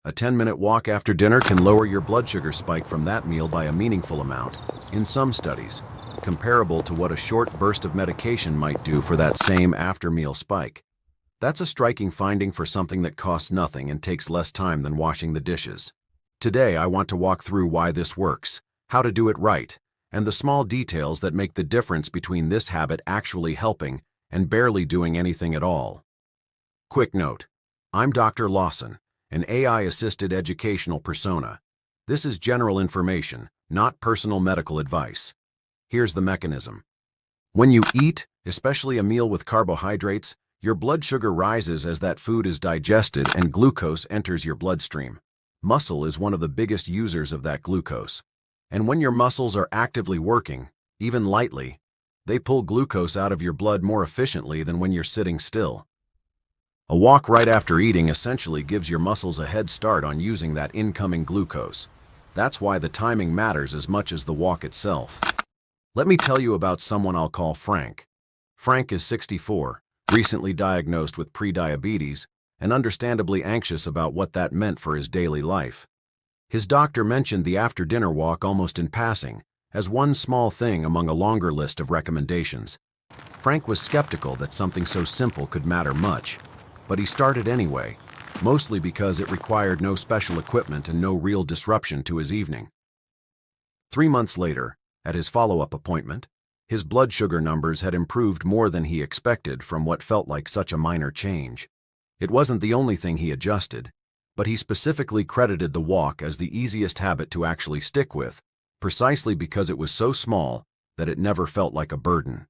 A 10-minute walk after dinner can lower your blood sugar spike from that meal by a meaningful amount, in some studies, comparable to what a short burst of medication might do for that same after-meal spike. That's a striking finding for something that costs nothing and takes less time than washing the dishes. Today, I want to walk through why this works, how to do it right, and the small details that make the difference between this habit actually helping and barely doing anything at all. Quick note: I'm Dr. Lawson, an AI-assisted educational persona. This is general information, not personal medical advice. Here's the mechanism. When you eat, especially a meal with carbohydrates, your blood sugar rises as that food is digested and glucose enters your bloodstream. Muscle is one of the biggest users of that glucose. And when your muscles are actively working, even lightly, they pull glucose out of your blood more efficiently than when you're sitting still. A walk right after eating essentially gives your muscles a head start on using that incoming glucose. That's why the timing matters as much as the walk itself. Let me tell you about someone I'll call Frank. Frank is 64, recently diagnosed with prediabetes, and understandably anxious about what that meant for his daily life. His doctor mentioned the after-dinner walk almost in passing, as one small thing among a longer list of recommendations. Frank was skeptical that something so simple could matter much, but he started anyway, mostly because it required no special equipment and no real disruption to his evening. 3 months later, at his follow-up appointment, his blood sugar numbers had improved more than he expected from what felt like such a minor change. It wasn't the only thing he adjusted, but he specifically credited the walk as the easiest habit to actually stick with, precisely because it was so small that it never felt like a burden.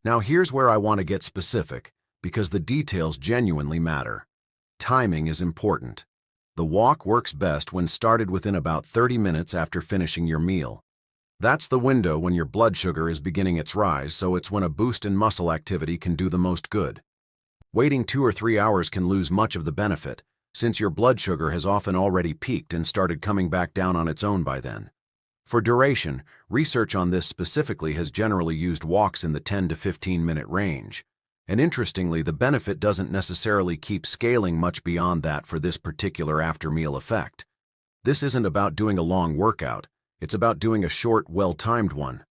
Now here's where I want to get specific, because the details genuinely matter. Timing is important. The walk works best when started within about 30 minutes after finishing your meal. That's the window when your blood sugar is beginning its rise, so it's when a boost in muscle activity can do the most good. Waiting 2 or 3 hours can lose much of the benefit, since your blood sugar has often already peaked and started coming back down on its own by then. For duration, research on this specifically has generally used walks in the 10 to 15-minute range. And interestingly, the benefit doesn't necessarily keep scaling much beyond that for this particular after-meal effect. This isn't about doing a long workout. It's about doing a short, well-timed one.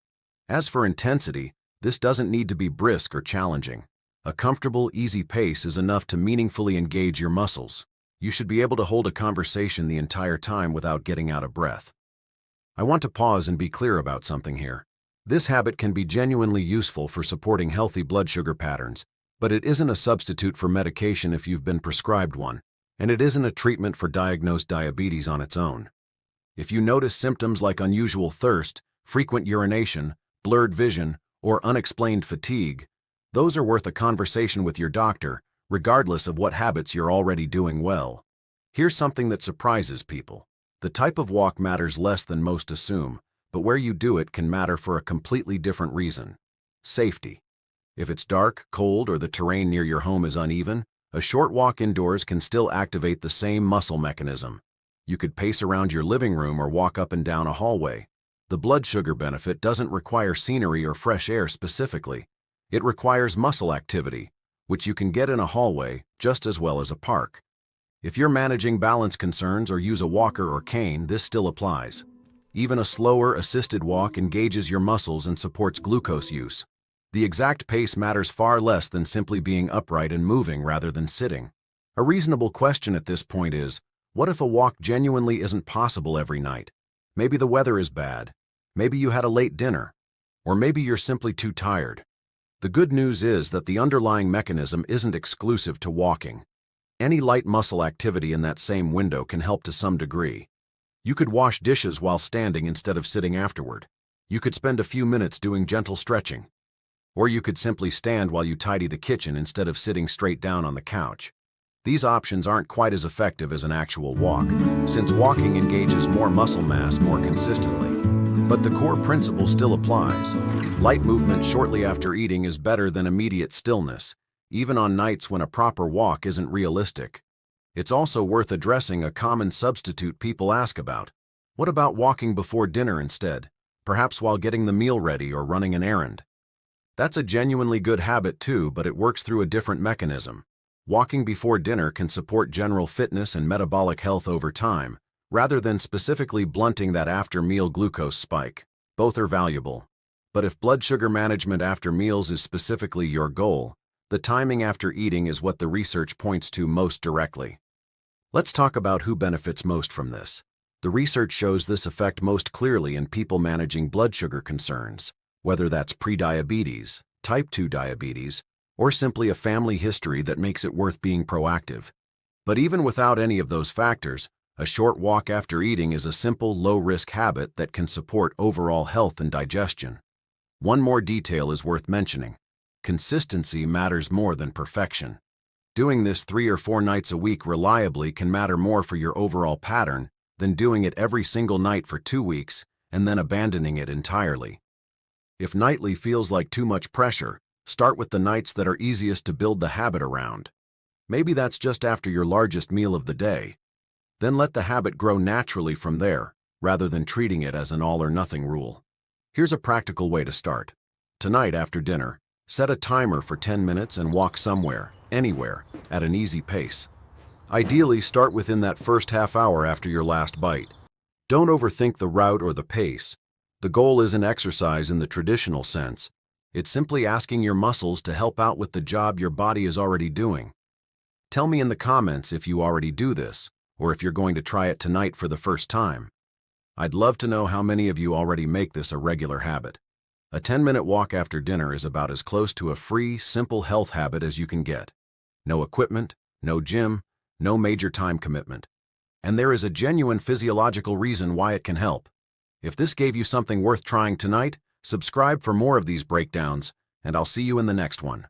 As for intensity, this doesn't need to be brisk or challenging. A comfortable, easy pace is enough to meaningfully engage your muscles. You should be able to hold a conversation the entire time without getting out of breath. I want to pause and be clear about something here. This habit can be genuinely useful for supporting healthy blood sugar patterns, but it isn't a substitute for medication if you've been prescribed one, and it isn't a treatment for diagnosed diabetes on its own. If you notice symptoms like unusual thirst, frequent urination, blurred vision, or unexplained fatigue, those are worth a conversation with your doctor, regardless of what habits you're already doing well. Here's something that surprises people. The type of walk matters less than most assume, but where you do it can matter for a completely different reason: safety. If it's dark, cold, or the terrain near your home is uneven, a short walk indoors can still activate the same muscle mechanism. You could pace around your living room or walk up and down a hallway. The blood sugar benefit doesn't require scenery or fresh air specifically. It requires muscle activity, which you can get in a hallway just as well as a park. If you're managing balance concerns or use a walker or cane, this still applies. Even a slower, assisted walk engages your muscles and supports glucose use. The exact pace matters far less than simply being upright and moving rather than sitting. A reasonable question at this point is, what if a walk genuinely isn't possible every night? Maybe the weather is bad. Maybe you had a late dinner. Or maybe you're simply too tired. The good news is that the underlying mechanism isn't exclusive to walking. Any light muscle activity in that same window can help to some degree. You could wash dishes while standing instead of sitting afterward. You could spend a few minutes doing gentle stretching. Or you could simply stand while you tidy the kitchen instead of sitting straight down on the couch. These options aren't quite as effective as an actual walk, since walking engages more muscle mass more consistently. But the core principle still applies. Light movement shortly after eating is better than immediate stillness, even on nights when a proper walk isn't realistic. It's also worth addressing a common substitute people ask about. What about walking before dinner instead, perhaps while getting the meal ready or running an errand? That's a genuinely good habit too, but it works through a different mechanism. Walking before dinner can support general fitness and metabolic health over time, rather than specifically blunting that after-meal glucose spike. Both are valuable. But if blood sugar management after meals is specifically your goal, the timing after eating is what the research points to most directly. Let's talk about who benefits most from this. The research shows this effect most clearly in people managing blood sugar concerns, whether that's prediabetes, type 2 diabetes, or simply a family history that makes it worth being proactive. But even without any of those factors, a short walk after eating is a simple, low-risk habit that can support overall health and digestion. One more detail is worth mentioning. Consistency matters more than perfection. Doing this 3 or 4 nights a week reliably can matter more for your overall pattern than doing it every single night for 2 weeks and then abandoning it entirely. If nightly feels like too much pressure, start with the nights that are easiest to build the habit around. Maybe that's just after your largest meal of the day. Then let the habit grow naturally from there, rather than treating it as an all-or-nothing rule. Here's a practical way to start. Tonight after dinner, set a timer for 10 minutes and walk somewhere, anywhere, at an easy pace. Ideally, start within that first half hour after your last bite. Don't overthink the route or the pace. The goal isn't exercise in the traditional sense. It's simply asking your muscles to help out with the job your body is already doing. Tell me in the comments if you already do this, or if you're going to try it tonight for the first time. I'd love to know how many of you already make this a regular habit. A 10-minute walk after dinner is about as close to a free, simple health habit as you can get. No equipment, no gym, no major time commitment. And there is a genuine physiological reason why it can help. If this gave you something worth trying tonight, subscribe for more of these breakdowns, and I'll see you in the next one.